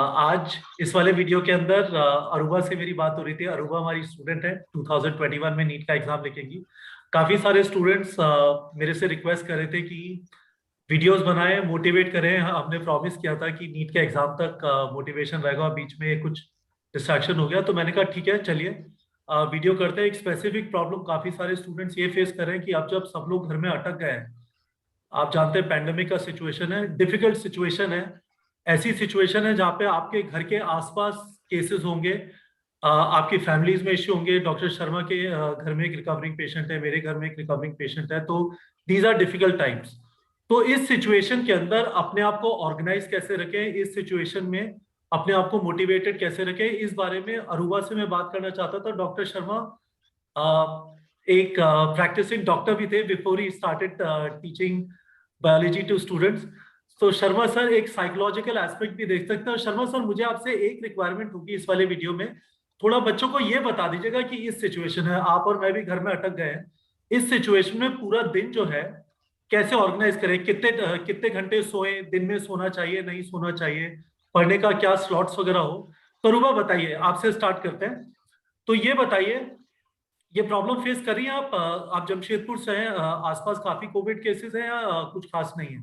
आज इस वाले वीडियो के अंदर अरूबा से मेरी बात हो रही थी। अरूबा हमारी स्टूडेंट है, 2021 में नीट का एग्जाम लिखेंगी। काफी सारे स्टूडेंट्स मेरे से रिक्वेस्ट कर रहे थे कि वीडियोस बनाएं, मोटिवेट करें। हमने प्रॉमिस किया था कि नीट के एग्जाम तक मोटिवेशन रहेगा, बीच में कुछ डिस्ट्रैक्शन हो गया तो मैंने कहा ठीक है चलिए वीडियो करते हैं। एक स्पेसिफिक प्रॉब्लम काफी सारे स्टूडेंट्स ये फेस कर रहे हैं कि अब जब सब लोग घर में अटक गए हैं, आप जानते हैं पैंडेमिक का सिचुएशन है, डिफिकल्ट सिचुएशन है। ऐसी सिचुएशन है जहाँ पे आपके घर के आसपास केसेस होंगे, आपकी फैमिलीज में इश्यू होंगे। डॉक्टर शर्मा के घर में एक रिकवरिंग पेशेंट है, मेरे घर में एक रिकवरिंग पेशेंट है, तो दीज आर डिफिकल्ट टाइम्स। तो इस सिचुएशन के अंदर अपने आप को ऑर्गेनाइज कैसे रखें, इस सिचुएशन में अपने आप को मोटिवेटेड कैसे रखें, इस बारे में अरूबा से मैं बात करना चाहता था। डॉक्टर शर्मा एक प्रैक्टिसिंग डॉक्टर भी थे बिफोर ही started teaching biology to students. तो शर्मा सर एक साइकोलॉजिकल एस्पेक्ट भी देख सकते हैं। और शर्मा सर, मुझे आपसे एक रिक्वायरमेंट होगी इस वाले वीडियो में, थोड़ा बच्चों को ये बता दीजिएगा कि इस सिचुएशन है, आप और मैं भी घर में अटक गए हैं, इस सिचुएशन में पूरा दिन जो है कैसे ऑर्गेनाइज करें, कितने घंटे सोए, दिन में सोना चाहिए नहीं सोना चाहिए, पढ़ने का क्या स्लॉट्स वगैरह हो। तो रूबा बताइए, आपसे स्टार्ट करते हैं। तो ये बताइए, ये प्रॉब्लम फेस कर रही हैं आप जमशेदपुर से हैं, आसपास काफी कोविड केसेस हैं या कुछ खास नहीं है?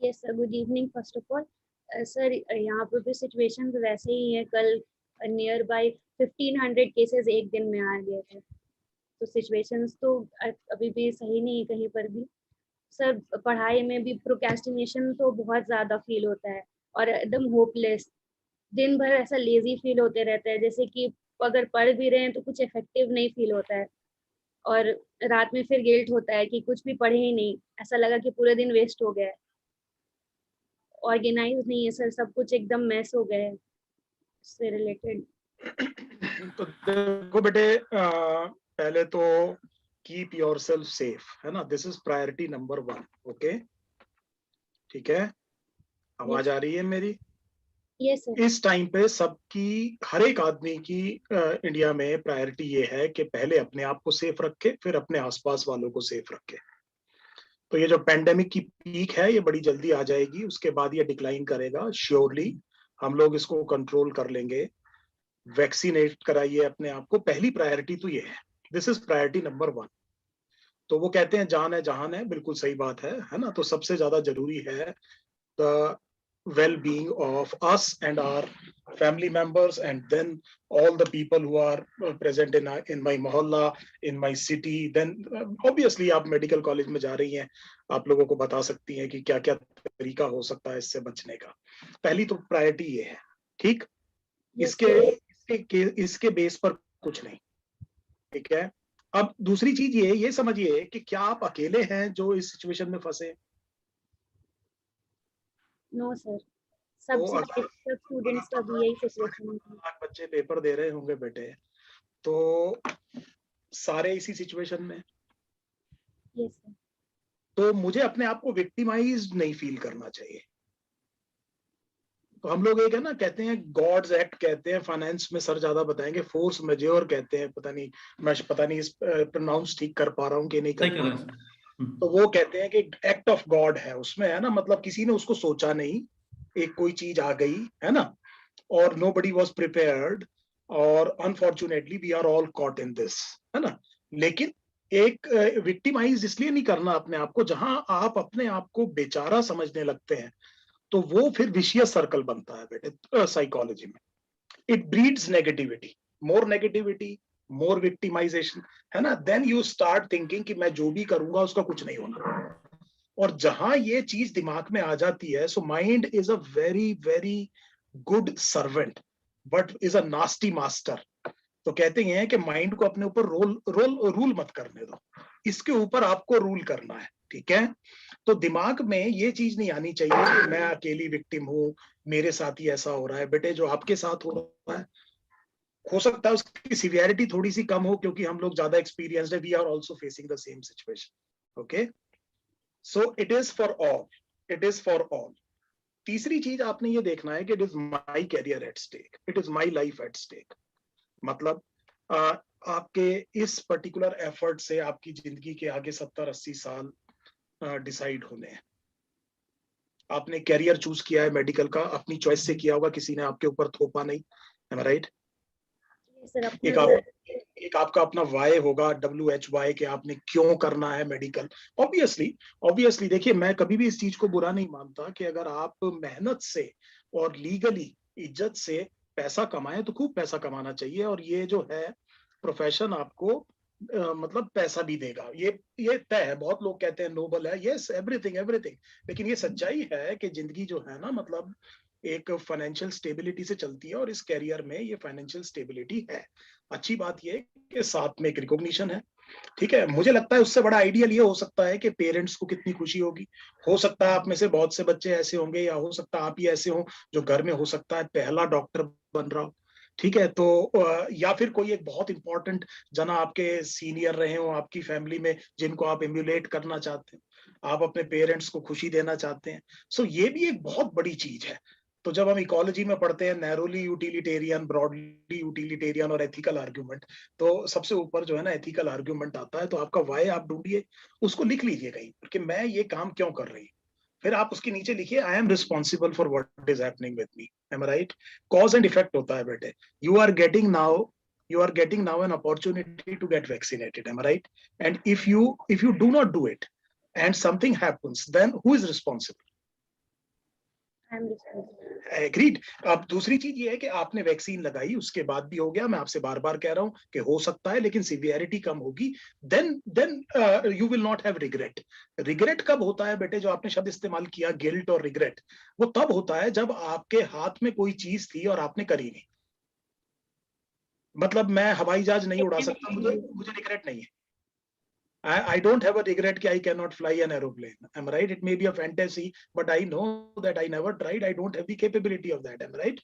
Yes sir, good evening first of all. Sir, यहाँ पे भी सिचुएशन वैसे ही है। कल नियर बाय 1500 केसेस एक दिन में आ गए थे। तो सिचुएशंस तो अभी भी सही नहीं है कहीं पर भी। सर, पढ़ाई में भी प्रोक्रेस्टिनेशन तो बहुत ज़्यादा फील होता है और एकदम होपलेस। दिन भर ऐसा लेजी फील होते रहता है, जैसे कि अगर पढ़ भी रहे हैं तो कुछ इफेक्टिव नहीं फील होता है। और रात में फिर गिल्ट होता है कि कुछ भी पढ़े ही नहीं, ऐसा लगा कि पूरा दिन वेस्ट हो गया है। ऑर्गेनाइज नहीं है सर, सब कुछ एकदम मैस हो गया है उससे रिलेटेड। तो देखो बेटे, पहले तो कीप योरसेल्फ सेफ, है ना। This is priority number 1। Okay, ठीक है। आवाज आ रही है मेरी? Yes sir. इस टाइम पे सबकी, हर एक आदमी की इंडिया में प्रायोरिटी ये है कि पहले अपने आप को सेफ रखे, फिर अपने आसपास वालों को सेफ रखे। तो ये जो पेंडेमिक की पीक है ये बड़ी जल्दी आ जाएगी, उसके बाद ये डिक्लाइन करेगा श्योरली। हम लोग इसको कंट्रोल कर लेंगे। वैक्सीनेट कराइए अपने आप को, पहली प्रायोरिटी तो ये है। This is priority number 1। तो वो कहते हैं जान है जहान है, बिल्कुल सही बात है ना। तो सबसे ज्यादा जरूरी है the well-being of us and our family members, and then all the people who are present in my mohalla, in my city. Then obviously आप मेडिकल कॉलेज में जा रही हैं, आप लोगों को बता सकती हैं कि क्या क्या तरीका हो सकता है इससे बचने का। पहली तो प्रायोरिटी ये है, ठीक। इसके बेस पर कुछ नहीं, ठीक है। अब दूसरी चीज ये समझिए कि क्या आप अकेले हैं जो इस सिचुएशन में फंसे? नो सर, सब स्टूडेंट्स का भी यही सिचुएशन है। बच्चे पेपर दे रहे होंगे बेटे, तो सारे इसी सिचुएशन में। Yes sir. तो मुझे अपने आप को विक्टिमाइज नहीं फील करना चाहिए। तो हम लोग एक है ना, कहते हैं गॉड्स एक्ट कहते हैं, फाइनेंस में सर ज्यादा बताएंगे, फोर्स मेजोर कहते हैं। पता नहीं इस प्रोनाउंस ठीक कर पा रहा हूँ कि नहीं कर पा रहा हूँ। तो वो कहते हैं कि एक्ट ऑफ गॉड है उसमें, है ना। मतलब किसी ने उसको सोचा नहीं, एक कोई चीज आ गई, है ना, और nobody was prepared, और unfortunately we are all caught in this, है ना। लेकिन एक विक्टिमाइज इसलिए नहीं करना अपने आप को, जहां आप अपने आप को बेचारा समझने लगते हैं तो वो फिर विशियस सर्कल बनता है बेटे साइकोलॉजी में। It breeds negativity, more victimisation, है ना। देन यू स्टार्ट थिंकिंग कि मैं जो भी करूंगा उसका कुछ नहीं होना। और जहां ये चीज दिमाग में आ जाती है, so mind is a very very good servant but is a nasty master. तो कहते हैं कि माइंड को अपने ऊपर रूल मत करने दो, इसके ऊपर आपको रूल करना है, ठीक है। तो दिमाग में ये चीज नहीं आनी चाहिए कि मैं अकेली विक्टिम हूं, मेरे साथ ही ऐसा हो रहा है। बेटे जो आपके साथ हो रहा है, हो सकता है उसकी सिवियरिटी थोड़ी सी कम हो, क्योंकि हम लोग ज्यादा एक्सपीरियंस्ड है, we are also facing the same situation. Okay, so it is for all, it is for all. तीसरी चीज आपने ये देखना है कि it is my career at stake, it is my life at stake. मतलब आपके इस पर्टिकुलर एफर्ट से आपकी जिंदगी के आगे 70-80 साल डिसाइड होने हैं। आपने कैरियर चूज किया है मेडिकल का, अपनी चॉइस से किया होगा, किसी ने आपके ऊपर थोपा नहीं, है राइट? एक आपका अपना वाई होगा, WHY, कि आपने क्यों करना है मेडिकल। ऑब्वियसली देखिए, मैं कभी भी इस चीज को बुरा नहीं मानता कि अगर आप मेहनत से और लीगली इज्जत से पैसा कमाएं तो खूब पैसा कमाना चाहिए, और ये जो है प्रोफेशन आपको मतलब पैसा भी देगा, ये तय है। बहुत लोग कहते हैं नोबल है, यस, एवरीथिंग, लेकिन ये सच्चाई है कि जिंदगी जो है ना, मतलब एक फाइनेंशियल स्टेबिलिटी से चलती है, और इस कैरियर में ये फाइनेंशियल स्टेबिलिटी है। अच्छी बात ये कि साथ में एक रिकॉग्निशन है, ठीक है। मुझे लगता है उससे बड़ा आइडियल ये हो सकता है कि पेरेंट्स को कितनी खुशी होगी। हो सकता है आप में से बहुत से बच्चे ऐसे होंगे, या हो सकता है आप ही ऐसे हो जो घर में हो सकता है पहला डॉक्टर बन रहा हो, ठीक है। तो या फिर कोई एक बहुत इंपॉर्टेंट जना आपके सीनियर रहे हो आपकी फैमिली में, जिनको आप एम्यूलेट करना चाहते हैं, आप अपने पेरेंट्स को खुशी देना चाहते हैं। सो ये भी एक बहुत बड़ी चीज है। तो जब हम इकोलॉजी में पढ़ते हैं नैरोली यूटिलिटेरियन, ब्रॉडली यूटिलिटेरियन और एथिकल आर्ग्यूमेंट, तो सबसे ऊपर जो है ना एथिकल आर्ग्यूमेंट आता है। तो आपका वाई आप ढूंढिए, उसको लिख लीजिए कहीं कि मैं ये काम क्यों कर रही हूँ। फिर आप उसके नीचे लिखिए I am responsible for what is happening with me, am I right? Cause and effect होता है बेटे। You are getting now an opportunity to get vaccinated, am I right? And if you do not do it and something happens, then who is responsible? Agreed. अब दूसरी चीज ये है कि आपने वैक्सीन लगाई, उसके बाद भी हो गया, मैं आपसे बार बार कह रहा हूं कि हो सकता है लेकिन सीवियरिटी कम होगी, then you will not have regret. Regret कब होता है बेटे, जो आपने शब्द इस्तेमाल किया गिल्ट और रिग्रेट, वो तब होता है जब आपके हाथ में कोई चीज थी और आपने करी नहीं। मतलब मैं हवाई जहाज नहीं उड़ा सकता, मुझे रिग्रेट नहीं है। I don't have a regret कि I cannot fly an aeroplane. Am I right? It may be a fantasy, but I know that I never tried. I don't have the capability of that. Am I right?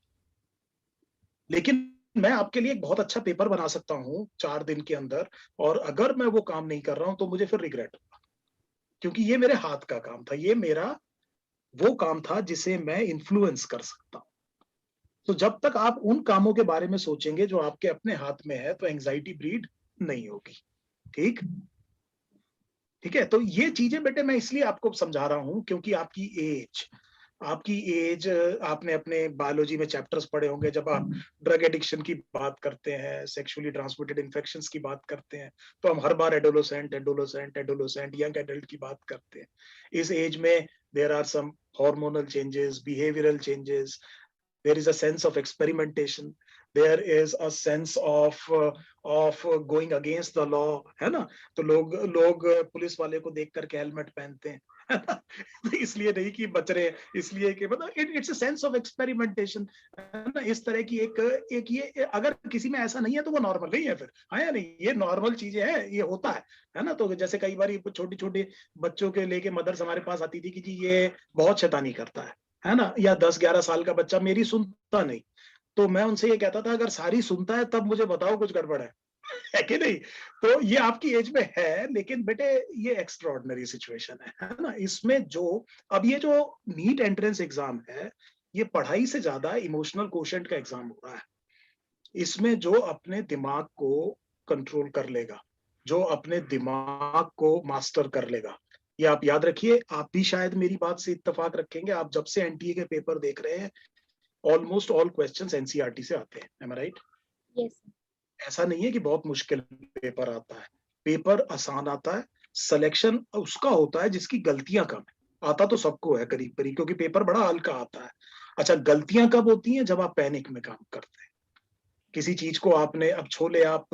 लेकिन मैं आपके लिए एक बहुत अच्छा paper बना सकता हूँ 4 दिन के अंदर, और अगर मैं वो काम नहीं कर रहा हूँ तो मुझे फिर रिग्रेट होगा, क्योंकि ये मेरे हाथ का काम था, ये मेरा वो काम था जिसे मैं इन्फ्लुएंस कर सकता हूँ। तो जब तक आप उन कामों के बारे में सोचेंगे जो आपके अपने हाथ में है, तो एंजाइटी ब्रीड नहीं होगी। ठीक है। तो ये चीजें बेटे मैं इसलिए आपको समझा रहा हूं क्योंकि आपकी एज आपने अपने बायोलॉजी में चैप्टर्स पढ़े होंगे, जब आप ड्रग एडिक्शन की बात करते हैं, सेक्सुअली ट्रांसमिटेड इन्फेक्शंस की बात करते हैं, तो हम हर बार एडोलेसेंट यंग एडल्ट की बात करते हैं। इस एज में there are some hormonal changes, behavioural changes, there is a sense of experimentation, there is a sense of going against the law, है ना? तो लोग पुलिस वाले को देख करके हेलमेट पहनते हैं, है ना? तो इसलिए नहीं कि बच रहे, इसलिए कि मतलब it's a sense of experimentation, है ना? इस तरह की एक ये अगर किसी में ऐसा नहीं है तो वो नॉर्मल नहीं है फिर, हाँ या नहीं? ये नॉर्मल चीजें हैं, ये होता है ना? तो जैसे कई बार छोटी छोटी बच्चों के लेके मदर्स हमारे पास आती थी कि जी ये बहुत शैतानी करता है ना? या 10-11 साल का बच्चा मेरी सुनता नहीं, तो मैं उनसे ये कहता था अगर सारी सुनता है तब मुझे बताओ कुछ गड़बड़ है कि नहीं? तो ये आपकी एज में है, लेकिन बेटे ये एक्स्ट्राऑर्डिनरी सिचुएशन है ना? इसमें अब ये जो नीट एंट्रेंस एग्जाम है, ये पढ़ाई से ज्यादा इमोशनल कोशेंट का एग्जाम हो रहा है। इसमें जो अपने दिमाग को कंट्रोल कर लेगा, जो अपने दिमाग को मास्टर कर लेगा, ये आप याद रखिए। आप भी शायद मेरी बात से इत्तेफाक रखेंगे, आप जब से एनटीए के पेपर देख रहे हैं, ऑलमोस्ट ऑल क्वेश्चंस एनसीईआरटी से आते हैं, एम आई राइट? यस। ऐसा नहीं है कि बहुत मुश्किल पेपर आता है, पेपर आसान आता है, सिलेक्शन उसका होता है जिसकी गलतियां कम है। आता तो सबको है करीब करीब, क्योंकि पेपर बड़ा हल्का आता है। अच्छा, गलतियां कब होती हैं? जब आप पैनिक में काम करते हैं। किसी चीज को आपने, अब छोले आप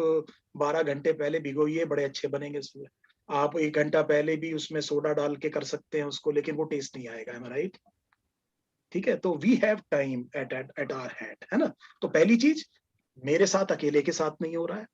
12 घंटे पहले भिगोइए, बड़े अच्छे बनेंगे छोले। आप 1 घंटा पहले भी उसमें सोडा डाल के कर सकते हैं उसको, लेकिन वो टेस्ट नहीं आएगा, है राइट? ठीक है। तो we have time at our hand, है ना? तो पहली चीज, मेरे साथ अकेले के साथ नहीं हो रहा है।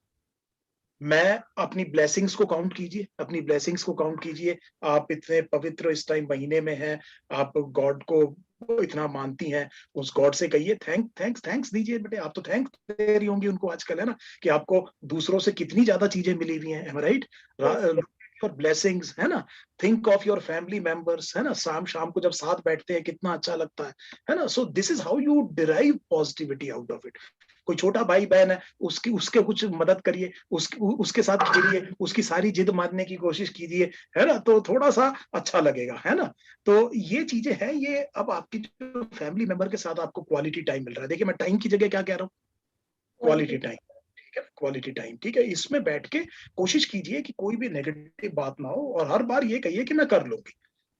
मैं अपनी ब्लेसिंग्स को काउंट कीजिए, अपनी ब्लेसिंग्स को काउंट कीजिए। आप इतने पवित्र इस टाइम महीने में हैं, आप गॉड को इतना मानती हैं, उस गॉड से कहिए थैंक्स दीजिए बेटे। आप तो थैंक्स दे रही होंगी उनको आजकल, है ना? कि आपको दूसरों से कितनी ज्यादा चीजें मिली हुई हैं, राइट? फॉर ब्लेसिंग्स, है ना? Think of your family members, है ना? शाम को जब साथ बैठते हैं कितना अच्छा लगता है ना? So this is how you derive positivity out of it. कोई छोटा भाई बहन है, उसके कुछ मदद करिए, उसके साथ खेलिए, उसकी सारी जिद मानने की कोशिश कीजिए, है ना, तो थोड़ा सा अच्छा लगेगा, है ना। तो ये चीजें हैं, ये अब आपकी जो फैमिली मेंबर के साथ आपको क्वालिटी टाइम मिल रहा है। देखिए मैं टाइम की जगह क्या कह रहा हूँ, क्वालिटी टाइम, ठीक है, क्वालिटी टाइम, ठीक है। इसमें बैठ के कोशिश कीजिए कि कोई भी नेगेटिव बात ना हो, और हर बार ये कहिए कि मैं कर लूंगी,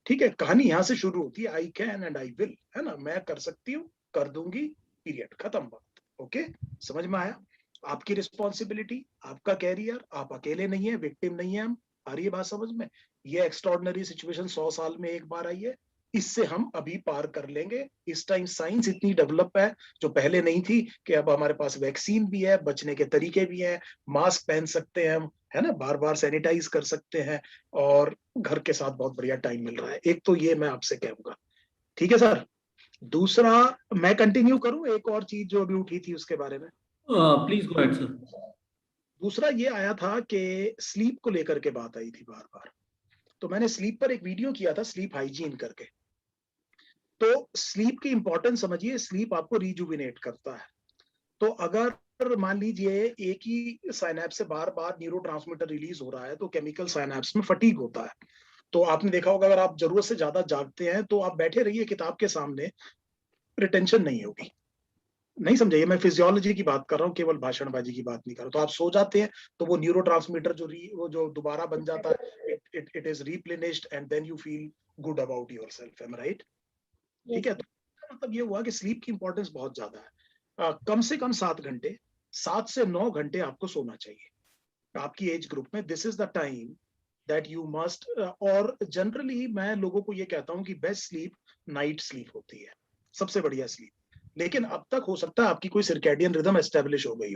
ठीक है। कहानी यहाँ से शुरू होती है, I can and I will, है ना, मैं कर सकती हूँ, कर दूंगी, पीरियड, खत्म बात। ओके, समझ में आया। आपकी रिस्पॉन्सिबिलिटी, आपका कैरियर, आप अकेले नहीं है, विक्टिम नहीं है हम। आ रही है बात समझ में। ये एक्स्ट्रॉर्डनरी सिचुएशन 100 साल में एक बार आई है, इससे हम अभी पार कर लेंगे। इस टाइम साइंस इतनी डेवलप है जो पहले नहीं थी, कि अब हमारे पास वैक्सीन भी है, बचने के तरीके भी हैं, मास्क पहन सकते हैं हम, है ना, बार बार सैनिटाइज कर सकते हैं, और घर के साथ बहुत बढ़िया टाइम मिल रहा है। एक तो ये मैं आपसे कहूंगा, ठीक है सर। दूसरा, मैं कंटिन्यू करूं, एक और चीज जो अभी उठी थी उसके बारे में। Please go ahead sir. दूसरा ये आया था कि स्लीप को लेकर के बात आई थी बार बार, तो मैंने स्लीप पर एक वीडियो किया था, स्लीप हाइजीन करके। तो स्लीप की इंपॉर्टेंस समझिए, स्लीप आपको रिजुविनेट करता है। तो अगर मान लीजिए एक ही साइनेप्स से बार बार न्यूरोट्रांसमीटर रिलीज हो रहा है, तो केमिकल साइनेप्स में फटीग होता है। तो आपने देखा होगा, अगर आप जरूरत से ज्यादा जागते हैं तो आप बैठे रहिए किताब के सामने, रिटेंशन नहीं होगी। नहीं समझे, मैं फिजियोलॉजी की बात कर रहा हूँ, केवल भाषणबाजी की बात नहीं कर रहा। तो आप सो जाते हैं तो वो न्यूरोट्रांसमीटर वो जो दोबारा बन जाता है, it is replenished and then you feel good about yourself, am right. ठीक है, तो मतलब ये हुआ कि स्लीप की इंपॉर्टेंस बहुत ज्यादा है। कम से कम 7 घंटे, 7 से 9 घंटे आपको सोना चाहिए आपकी एज ग्रुप में। This is the time that you must, और जनरली मैं लोगों को ये कहता हूं कि बेस्ट स्लीप नाइट स्लीप होती है, सबसे बढ़िया स्लीप। लेकिन अब तक हो सकता है आपकी कोई सर्कैडियन रिदम एस्टेब्लिश हो गई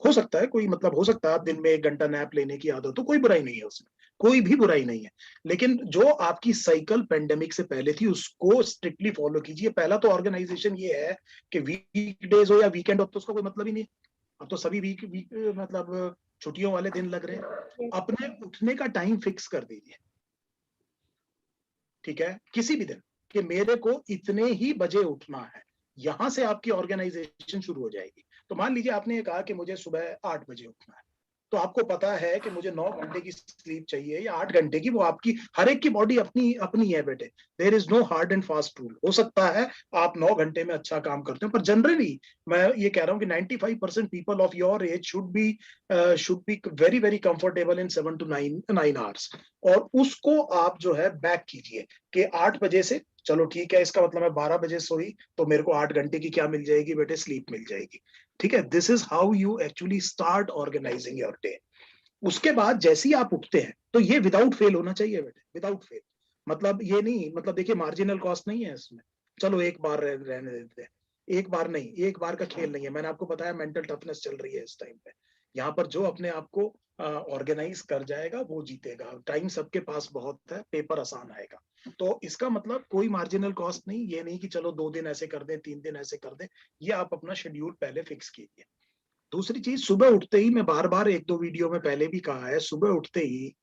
हो सकता है कोई, मतलब हो सकता है आप दिन में 1 घंटा नैप लेने की आदत हो, कोई बुराई नहीं है उसमें, कोई भी बुराई नहीं है। लेकिन जो आपकी साइकिल पेंडेमिक से पहले थी उसको स्ट्रिक्टली फॉलो कीजिए। पहला तो ऑर्गेनाइजेशन ये है कि वीकडेज हो या वीकेंड हो, तो उसका कोई मतलब ही नहीं। अब तो सभी वीक मतलब छुट्टियों वाले दिन लग रहे हैं। अपने उठने का टाइम फिक्स कर दीजिए, ठीक है, किसी भी दिन, कि मेरे को इतने ही बजे उठना है। यहां से आपकी ऑर्गेनाइजेशन शुरू हो जाएगी। तो मान लीजिए आपने कहा कि मुझे सुबह 8 बजे उठना है, तो आपको पता है कि मुझे 9 घंटे की स्लीप चाहिए या 8 घंटे की, वो आपकी हर एक की बॉडी अपनी अपनी है बेटे। There is no hard and fast rule. हो सकता है आप 9 घंटे में अच्छा काम करते हो, पर जनरली मैं ये कह रहा हूँ कि 95% people of your age should be very very comfortable in 7 to 9 hours. और उसको आप जो है बैक कीजिए कि 8 बजे से, चलो ठीक है, इसका मतलब मैं 12 बजे सोई तो मेरे को 8 घंटे की क्या मिल जाएगी बेटे, स्लीप मिल जाएगी। ठीक है, this is how you actually start organising your day. उसके बाद जैसे ही आप उठते हैं, तो ये विदाउट फेल होना चाहिए बेटे, विदाउट फेल। मतलब ये नहीं, मतलब देखिए मार्जिनल कॉस्ट नहीं है इसमें, चलो एक बार रहने देते हैं, एक बार नहीं, एक बार का खेल नहीं है। मैंने आपको बताया मेंटल टफनेस चल रही है इस टाइम पे। यहाँ पर जो अपने आप को ऑर्गेनाइज कर जाएगा वो जीतेगा। टाइम सबके पास बहुत है, पेपर आसान आएगा। तो इसका मतलब कोई मार्जिनल कॉस्ट नहीं, ये नहीं कि चलो 2 दिन ऐसे कर दें, 3 दिन ऐसे कर दें। ये आप अपना शेड्यूल पहले फिक्स कीजिए। दूसरी चीज, सुबह उठते ही, मैं बार बार 1-2 वीडियो में पहले भी कहा है, सुबह उठते ही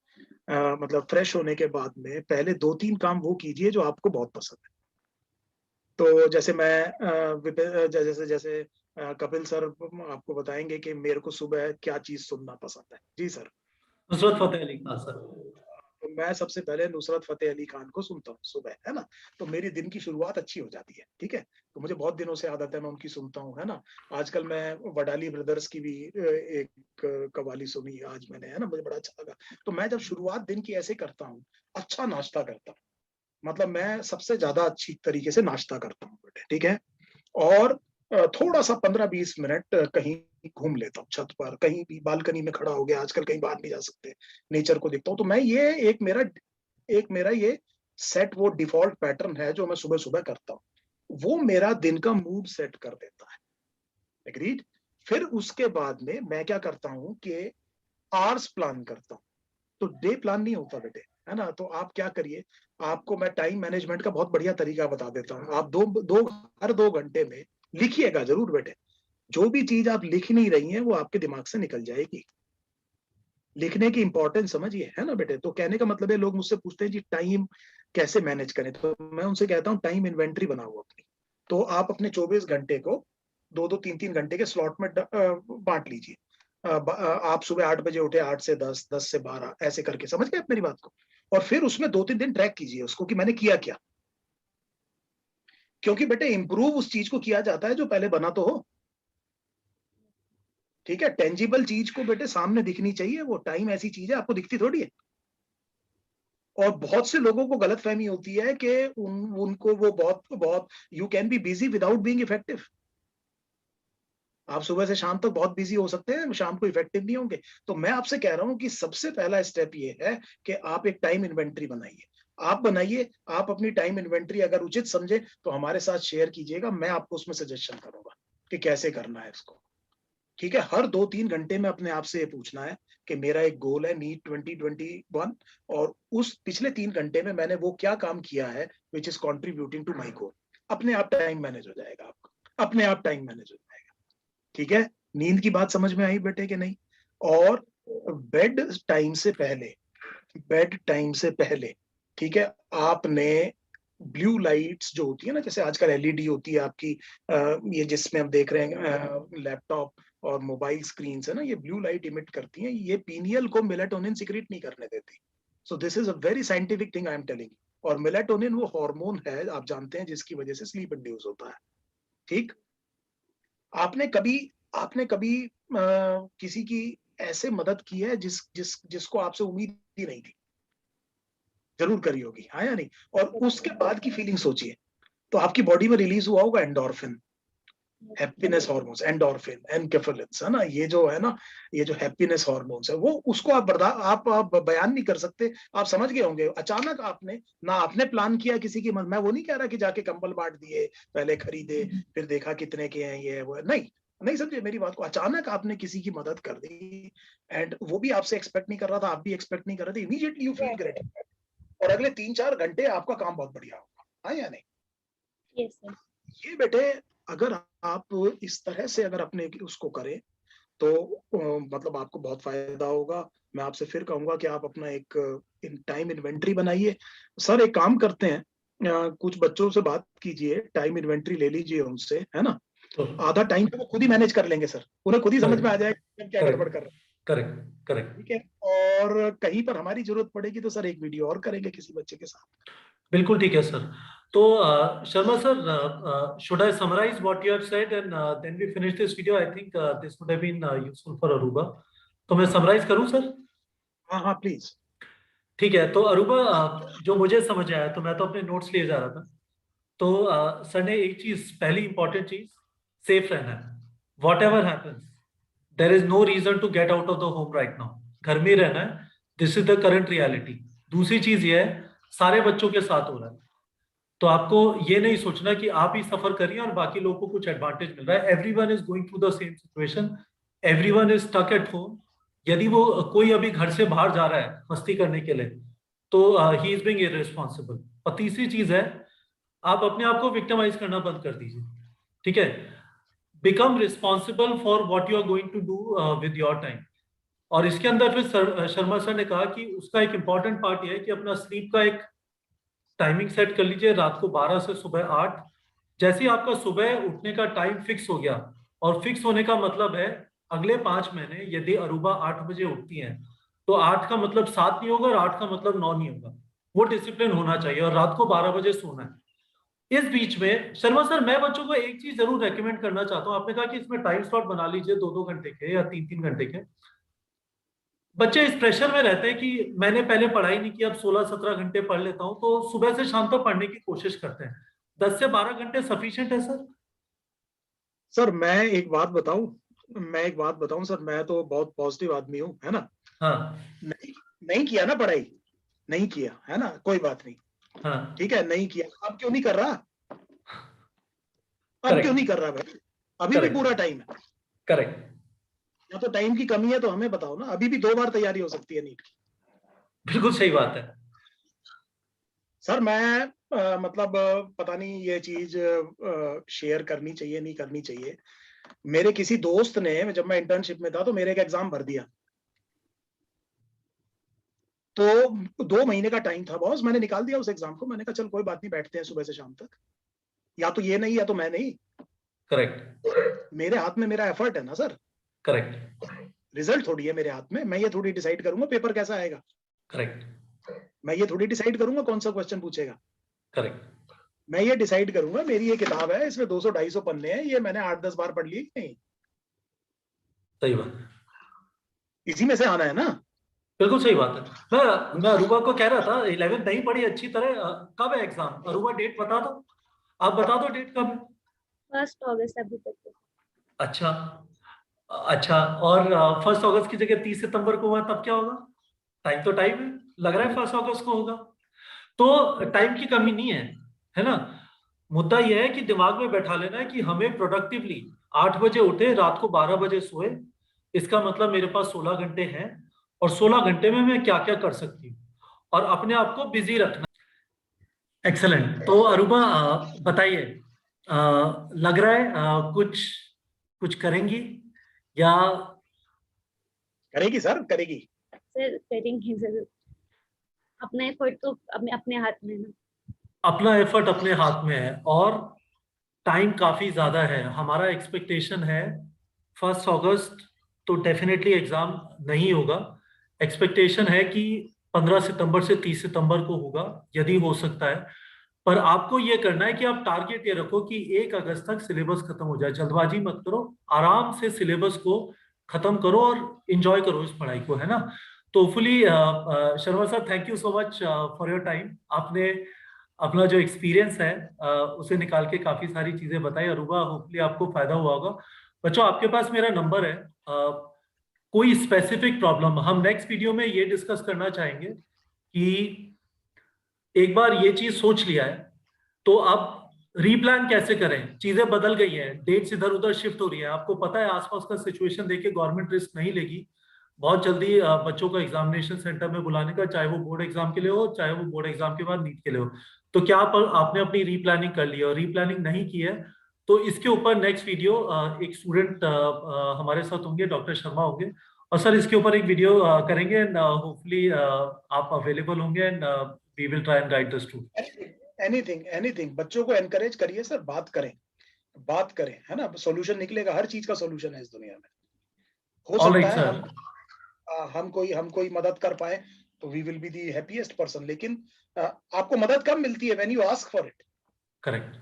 मतलब फ्रेश होने के बाद में पहले 2-3 काम वो कीजिए जो आपको बहुत पसंद है। तो जैसे जैसे जैसे कपिल सर आपको बताएंगे कि मेरे को सुबह क्या चीज सुनना पसंद है। जी सर। नुसरत फतेह अली खान सर। तो मैं सबसे पहले नुसरत फतेह अली खान को सुनता हूँ सुबह, है ना। तो मेरी दिन की शुरुआत अच्छी हो जाती है, ठीक है। तो मुझे बहुत दिनों से आदत है, मैं उनकी सुनता हूँ, है ना। आजकल मैं वडाली ब्रदर्स की भी एक कवाली सुनी आज मैंने, है ना, मुझे बड़ा अच्छा लगा। तो मैं जब शुरुआत दिन की ऐसे करता हूँ, अच्छा नाश्ता करता हूँ, मतलब मैं सबसे ज्यादा अच्छी तरीके से नाश्ता करता हूँ बेटे, ठीक है। और थोड़ा सा 15-20 मिनट कहीं घूम लेता हूँ, छत पर कहीं भी, बालकनी में खड़ा हो गया, आजकल कहीं बाहर नहीं जा सकते, नेचर को देखता हूँ। तो मैं ये एक मेरा ये सेट, वो डिफॉल्ट पैटर्न है जो मैं सुबह सुबह करता हूँ। वो मेरा दिन का मूड सेट कर देता है। एग्रीड। फिर उसके बाद में मैं क्या करता हूँ कि आवर्स प्लान करता हूँ। तो डे प्लान नहीं होता बेटे, है ना। तो आप क्या करिए, आपको मैं टाइम मैनेजमेंट का बहुत बढ़िया तरीका बता देता हूँ। आप हर 2 घंटे में लिखिएगा जरूर बेटे। जो भी चीज आप लिख नहीं रही हैं वो आपके दिमाग से निकल जाएगी। लिखने की इंपॉर्टेंस समझिए, है ना बेटे। तो कहने का मतलब है, लोग मुझसे पूछते हैं जी टाइम कैसे मैनेज करें, तो मैं उनसे कहता हूँ टाइम इन्वेंट्री बनाओ अपनी। तो आप अपने 24 घंटे को 2-2, 3-3 घंटे के स्लॉट में बांट लीजिए। आप सुबह 8 बजे उठे, 8 से 10, 10 से 12, ऐसे करके, समझ गए आप मेरी बात को? और फिर उसमें 2-3 दिन ट्रैक कीजिए उसको कि मैंने किया क्या, क्योंकि बेटे इंप्रूव उस चीज को किया जाता है जो पहले बना तो हो। ठीक है, टेंजिबल चीज को बेटे सामने दिखनी चाहिए। वो टाइम ऐसी चीज है, आपको दिखती थोड़ी है। और बहुत से लोगों को गलतफहमी होती है कि उनको वो बहुत you can be busy without being effective. आप सुबह से शाम तक बहुत बिजी हो सकते हैं, शाम को इफेक्टिव नहीं होंगे। तो मैं आपसे कह रहा हूं कि सबसे पहला स्टेप ये है कि आप एक टाइम इन्वेंट्री बनाइए। आप बनाइए, आप अपनी टाइम इन्वेंट्री अगर उचित समझे तो हमारे साथ शेयर कीजिएगा, मैं आपको उसमें सजेशन करूंगा कि कैसे करना है इसको। ठीक है, हर 2-3 घंटे में अपने आप से ये पूछना है कि मेरा एक गोल है नीट 2021, और उस पिछले 3 घंटे में मैंने वो क्या काम किया है which is contributing to my goal. अपने आप टाइम मैनेज हो जाएगा आपका, अपने आप टाइम मैनेज हो जाएगा। ठीक है, नींद की बात समझ में आई बेटे कि नहीं? और बेड टाइम से पहले, बेड टाइम से पहले, ठीक है, आपने ब्लू लाइट्स जो होती है ना, जैसे आजकल एलईडी होती है आपकी, ये जिसमें हम देख रहे हैं लैपटॉप और मोबाइल स्क्रीन है ना, ये ब्लू लाइट इमिट करती हैं, ये पीनियल को मेलाटोनिन सिक्रीट नहीं करने देती। So this is a very scientific thing I am telling. और मेलाटोनिन वो हार्मोन है, आप जानते हैं, जिसकी वजह से स्लीप इंड्यूस होता है। ठीक, आपने कभी किसी की ऐसे मदद की है जिसको आपसे उम्मीद ही नहीं थी? जरूर करी होगी, हाँ या नहीं? और उसके बाद की फीलिंग सोचिए, तो आपकी बॉडी में रिलीज हुआ होगा एंडोर्फिन, हैप्पीनेस हार्मोन्स, एंडोर्फिन, एनकेफेलिन्स, है ना, ये जो है ना, ये जो हैप्पीनेस हार्मोन्स है, वो उसको आप बयान नहीं कर सकते। आप समझ गए होंगे, अचानक आपने ना आपने प्लान किया किसी की मैं वो नहीं कह रहा कि जाके कंबल बांट दिए, पहले खरीदे, फिर देखा कितने के हैं, ये वो नहीं, नहीं समझे मेरी बात को। अचानक आपने किसी की मदद कर दी, एंड वो भी आपसे एक्सपेक्ट नहीं कर रहा था, आप भी एक्सपेक्ट नहीं कर रहे थे, इमीडिएटली यू फील ग्रेट। और अगले 3-4 घंटे आपका काम बहुत बढ़िया होगा, हाँ या नहीं? Yes sir. ये बेटे, अगर आप इस तरह से अगर अपने उसको करें तो मतलब आपको बहुत फायदा होगा। मैं आपसे फिर कहूंगा कि आप अपना एक टाइम इन्वेंट्री बनाइए। सर एक काम करते हैं, कुछ बच्चों से बात कीजिए, टाइम इन्वेंट्री ले लीजिए उनसे, है ना, आधा टाइम तो वो खुद ही मैनेज कर लेंगे सर, उन्हें खुद ही समझ में आ जाएगा क्या गड़बड़ कर रहे हैं। Correct correct. ठीक है, और कहीं पर हमारी जरूरत पड़ेगी तो सर एक वीडियो और करेंगे किसी बच्चे के साथ। बिल्कुल ठीक है सर। तो Sharma sir, should I summarize what you have said and then we finish this video? I think this would have been useful for Aruba. तो मैं समराइज करूं सर? हाँ हाँ प्लीज। ठीक है, तो अरूबा, जो मुझे समझ आया, तो मैं तो अपने नोट्स लिए जा रहा था। तो सर ने एक चीज, पहली इंपॉर्टेंट चीज, सेफ रहना है। Whatever happens, there is no reason to get out of the home right now. घर में ही रहना है, this is the current reality. दूसरी चीज ये है, सारे बच्चों के साथ हो रहा है, तो आपको ये नहीं सोचना कि आप ही सफर करिए और बाकी लोगों को कुछ एडवांटेज मिल रहा है। Everyone is going through the same situation, everyone is stuck at home. यदि वो कोई अभी घर से बाहर जा रहा है मस्ती करने के लिए, तो ही इज बीइंग इररिस्पांसिबल। और तीसरी चीज है, आप अपने आप को विक्टिमाइज करना बंद कर दीजिए। ठीक है, become responsible for what you are going to do with your time. और इसके अंदर फिर शर्मा सर ने कहा कि उसका एक इंपॉर्टेंट पार्ट यह है कि अपना स्लीप का एक टाइमिंग सेट कर लीजिए, रात को 12 से सुबह 8। जैसे ही आपका सुबह उठने का टाइम फिक्स हो गया, और फिक्स होने का मतलब है अगले 5 महीने यदि अरूबा 8 बजे उठती है, तो 8 का मतलब 7 नहीं होगा और 8 का मतलब 9 नहीं होगा। वो डिसिप्लिन होना चाहिए, और रात को 12 बजे सोना है। इस बीच में शर्मा सर, मैं बच्चों को एक चीज जरूर रेकमेंड करना चाहता हूँ। आपने कहा कि इसमें टाइम स्लॉट बना लीजिए 2-2 घंटे के या 3-3 घंटे के। बच्चे इस प्रेशर में रहते हैं कि मैंने पहले पढ़ाई नहीं की, अब 16-17 घंटे पढ़ लेता हूं, तो सुबह से शाम तक पढ़ने की कोशिश करते हैं। 10 से 12 घंटे सफिशिएंट है सर? सर मैं एक बात बताऊं सर, मैं तो बहुत पॉजिटिव आदमी हूं, है ना। हाँ नहीं किया ना पढ़ाई, नहीं किया, है ना, कोई बात नहीं। हाँ। ठीक है, नहीं किया, अब क्यों नहीं कर रहा? अब करेक्ट क्यों नहीं कर रहा भाई? अभी भी करेक्ट पूरा टाइम है। करेक्ट। या तो टाइम की कमी है तो हमें बताओ ना, अभी भी 2 बार तैयारी हो सकती है नीट की। बिल्कुल सही बात है। सर मैं मतलब पता नहीं ये चीज शेयर करनी चाहिए नहीं करनी चाहिए। मेरे किसी दोस्त ने, जब मैं इंटर्नशिप में था, तो मेरे एक एग्जाम भर दिया। तो 2 महीने का टाइम था बॉस, मैंने निकाल दिया उस एग्जाम को। मैंने कहा चल कोई बात नहीं, बैठते हैं सुबह से शाम तक, या तो ये नहीं या तो मैं नहीं। करेक्ट। मेरे हाथ में मेरा एफर्ट है ना सर, करेक्ट, रिजल्ट थोड़ी है मेरे हाथ में। मैं ये थोड़ी डिसाइड करूंगा पेपर कैसा आएगा, करेक्ट, मैं ये थोड़ी डिसाइड करूंगा कौन सा क्वेश्चन पूछेगा। करेक्ट, मैं ये डिसाइड करूंगा मेरी ये किताब है, इसमें 200-250 पन्ने हैं, ये मैंने 8-10 बार पढ़ ली नहीं, सही बात, इसी में से आना है ना। बिल्कुल सही बात है। मैं अरूबा को कह रहा था 11th नहीं पढ़ी अच्छी तरह, कब है एग्जाम? अरूबा डेट बता दो, आप बता दो डेट कब है? 1 अगस्त अभी तक तो। अच्छा, अच्छा, और 1 अगस्त की जगह 30 सितंबर को हुआ तब क्या होगा? टाइम तो टाइम है, लग रहा है 1 अगस्त को होगा, तो टाइम की कमी नहीं है ना? मुद्दा यह है कि दिमाग में बैठा लेना है कि हमें प्रोडक्टिवली 8 बजे उठे, रात को 12 बजे सोए, इसका मतलब मेरे पास 16 घंटे हैं, और 16 घंटे में मैं क्या क्या कर सकती हूँ, और अपने आप को बिजी रखना। एक्सेलेंट। तो अरूबा बताइए, लग रहा है कुछ कुछ करेंगी या? करेगी सर, करेगी। सर करेंगे जरूर, अपना एफर्ट तो अपने अपने हाथ में है ना। अपना एफर्ट अपने हाथ में है, और टाइम काफी ज्यादा है। हमारा एक्सपेक्टेशन है 1 अगस्त तो डेफिनेटली एग्जाम नहीं होगा। एक्सपेक्टेशन है कि 15 सितंबर से 30 सितंबर को होगा, यदि हो सकता है। पर आपको ये करना है कि आप टारगेट ये रखो कि 1 अगस्त तक सिलेबस खत्म हो जाए। जल्दबाजी मत करो, आराम से सिलेबस को खत्म करो और इंजॉय करो इस पढ़ाई को, है ना? तो hopefully Sharma sir, thank you so much for your time. आपने अपना जो एक्सपीरियंस है उसे निकाल के काफी सारी चीजें बताई। अरूबा, होपफुली आपको फायदा हुआ होगा। बच्चों, आपके पास मेरा नंबर है, कोई स्पेसिफिक प्रॉब्लम हम नेक्स्ट वीडियो में ये डिस्कस करना चाहेंगे कि एक बार ये चीज सोच लिया है तो अब रीप्लान कैसे करें। चीजें बदल गई हैं, डेट्स इधर उधर शिफ्ट हो रही है, आपको पता है आसपास का सिचुएशन देख के गवर्नमेंट रिस्क नहीं लेगी बहुत जल्दी बच्चों को एग्जामिनेशन सेंटर में बुलाने का, चाहे वो बोर्ड एग्जाम के लिए हो, चाहे वो बोर्ड एग्जाम के बाद नीट के लिए हो। तो क्या आपने अपनी रीप्लानिंग कर ली है? और रीप्लानिंग नहीं की है तो इसके ऊपर नेक्स्ट वीडियो एक स्टूडेंट हमारे साथ होंगे, डॉक्टर शर्मा होंगे, और सर इसके ऊपर एक वीडियो करेंगे, एंड होपफुली आप अवेलेबल होंगे, and we will try and guide the student. Anything anything, बच्चों को एनकरेज करिए सर, बात करें, बात करें, है ना? सोल्यूशन निकलेगा, हर चीज का सोल्यूशन है इस दुनिया में। हो सकता है हम कोई मदद कर पाए तो we will be the happiest person, लेकिन आपको मदद कब मिलती है? When you ask for it. Correct,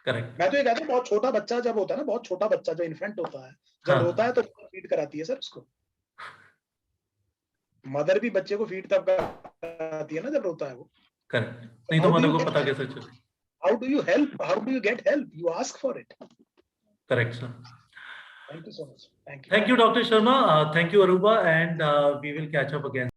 correct. मैं तो ये कहता हूँ, बहुत छोटा बच्चा जब होता है ना, बहुत छोटा बच्चा जो इन्फेंट होता है, जब रोता है तो फीड कराती है सर उसको। मदर भी बच्चे को फीड तब कराती है ना जब रोता है वो। करेक्ट, नहीं तो मदर को पता कैसे चले? How do you help, how do you get help? You ask for it. Correct sir. Thank you so much. Thank you. Thank you, Dr. Sharma. Thank you, Aruba, and we will catch up again.